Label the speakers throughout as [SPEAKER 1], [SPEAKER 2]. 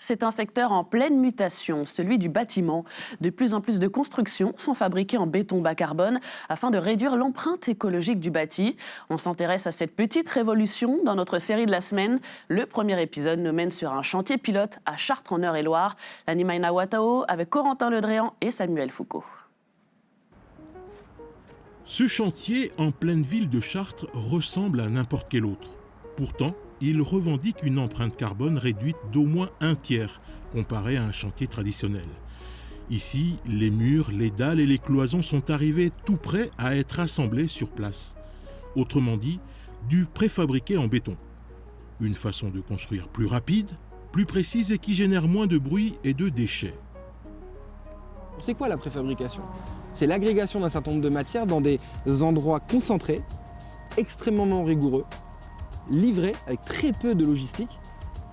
[SPEAKER 1] C'est un secteur en pleine mutation, celui du bâtiment. De plus en plus de constructions sont fabriquées en béton bas carbone afin de réduire l'empreinte écologique du bâti. On s'intéresse à cette petite révolution dans notre série de la semaine. Le premier épisode nous mène sur un chantier pilote à Chartres en Eure-et-Loire. L'Animaina Watao avec Corentin Ledréan et Samuel Foucault.
[SPEAKER 2] Ce chantier en pleine ville de Chartres ressemble à n'importe quel autre. Pourtant, il revendique une empreinte carbone réduite d'au moins un tiers comparé à un chantier traditionnel. Ici, les murs, les dalles et les cloisons sont arrivés tout prêts à être assemblés sur place. Autrement dit, du préfabriqué en béton. Une façon de construire plus rapide, plus précise et qui génère moins de bruit et de déchets.
[SPEAKER 3] C'est quoi la préfabrication ? C'est l'agrégation d'un certain nombre de matières dans des endroits concentrés, extrêmement rigoureux, livrés avec très peu de logistique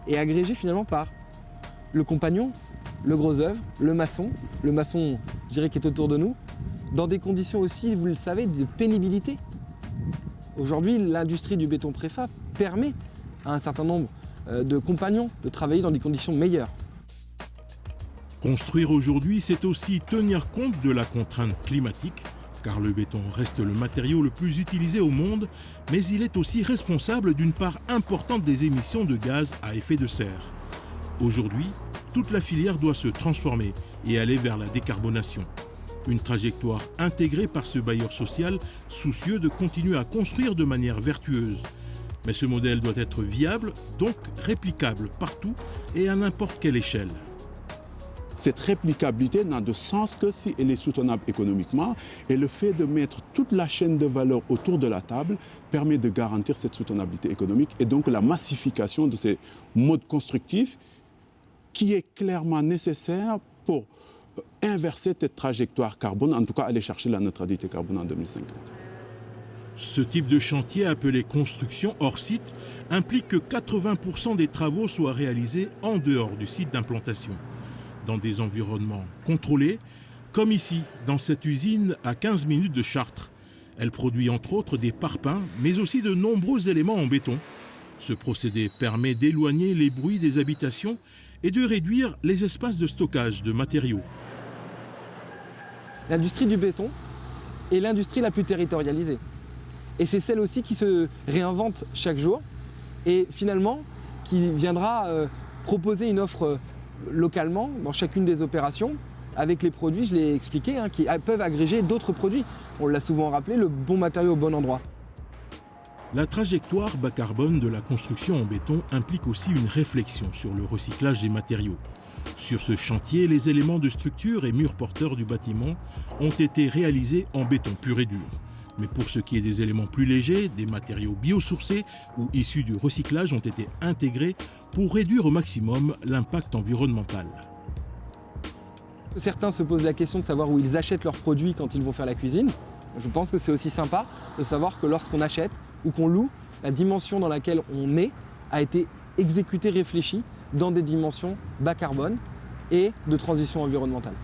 [SPEAKER 3] et agrégés finalement par le compagnon, le gros œuvre, le maçon, je dirais, qui est autour de nous, dans des conditions aussi, vous le savez, de pénibilité. Aujourd'hui, l'industrie du béton préfab permet à un certain nombre de compagnons de travailler dans des conditions meilleures.
[SPEAKER 2] Construire aujourd'hui, c'est aussi tenir compte de la contrainte climatique, car le béton reste le matériau le plus utilisé au monde, mais il est aussi responsable d'une part importante des émissions de gaz à effet de serre. Aujourd'hui, toute la filière doit se transformer et aller vers la décarbonation. Une trajectoire intégrée par ce bailleur social soucieux de continuer à construire de manière vertueuse. Mais ce modèle doit être viable, donc réplicable partout et à n'importe quelle échelle.
[SPEAKER 4] Cette réplicabilité n'a de sens que si elle est soutenable économiquement, et le fait de mettre toute la chaîne de valeur autour de la table permet de garantir cette soutenabilité économique et donc la massification de ces modes constructifs qui est clairement nécessaire pour inverser cette trajectoire carbone, en tout cas aller chercher la neutralité carbone en 2050.
[SPEAKER 2] Ce type de chantier appelé construction hors site implique que 80% des travaux soient réalisés en dehors du site d'implantation, dans des environnements contrôlés, comme ici, dans cette usine à 15 minutes de Chartres. Elle produit entre autres des parpaings, mais aussi de nombreux éléments en béton. Ce procédé permet d'éloigner les bruits des habitations et de réduire les espaces de stockage de matériaux.
[SPEAKER 3] L'industrie du béton est l'industrie la plus territorialisée. Et c'est celle aussi qui se réinvente chaque jour et finalement qui viendra proposer une offre localement dans chacune des opérations avec les produits, je l'ai expliqué, qui peuvent agréger d'autres produits. On l'a souvent rappelé, le bon matériau au bon endroit.
[SPEAKER 2] La trajectoire bas carbone de la construction en béton implique aussi une réflexion sur le recyclage des matériaux. Sur ce chantier, les éléments de structure et murs porteurs du bâtiment ont été réalisés en béton pur et dur. Mais pour ce qui est des éléments plus légers, des matériaux biosourcés ou issus du recyclage ont été intégrés pour réduire au maximum l'impact environnemental.
[SPEAKER 3] Certains se posent la question de savoir où ils achètent leurs produits quand ils vont faire la cuisine. Je pense que c'est aussi sympa de savoir que lorsqu'on achète ou qu'on loue, la dimension dans laquelle on est a été exécutée, réfléchie dans des dimensions bas carbone et de transition environnementale.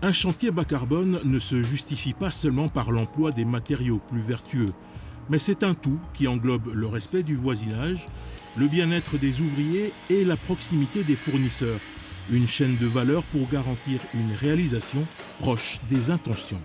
[SPEAKER 2] Un chantier bas carbone ne se justifie pas seulement par l'emploi des matériaux plus vertueux, mais c'est un tout qui englobe le respect du voisinage, le bien-être des ouvriers et la proximité des fournisseurs. Une chaîne de valeur pour garantir une réalisation proche des intentions.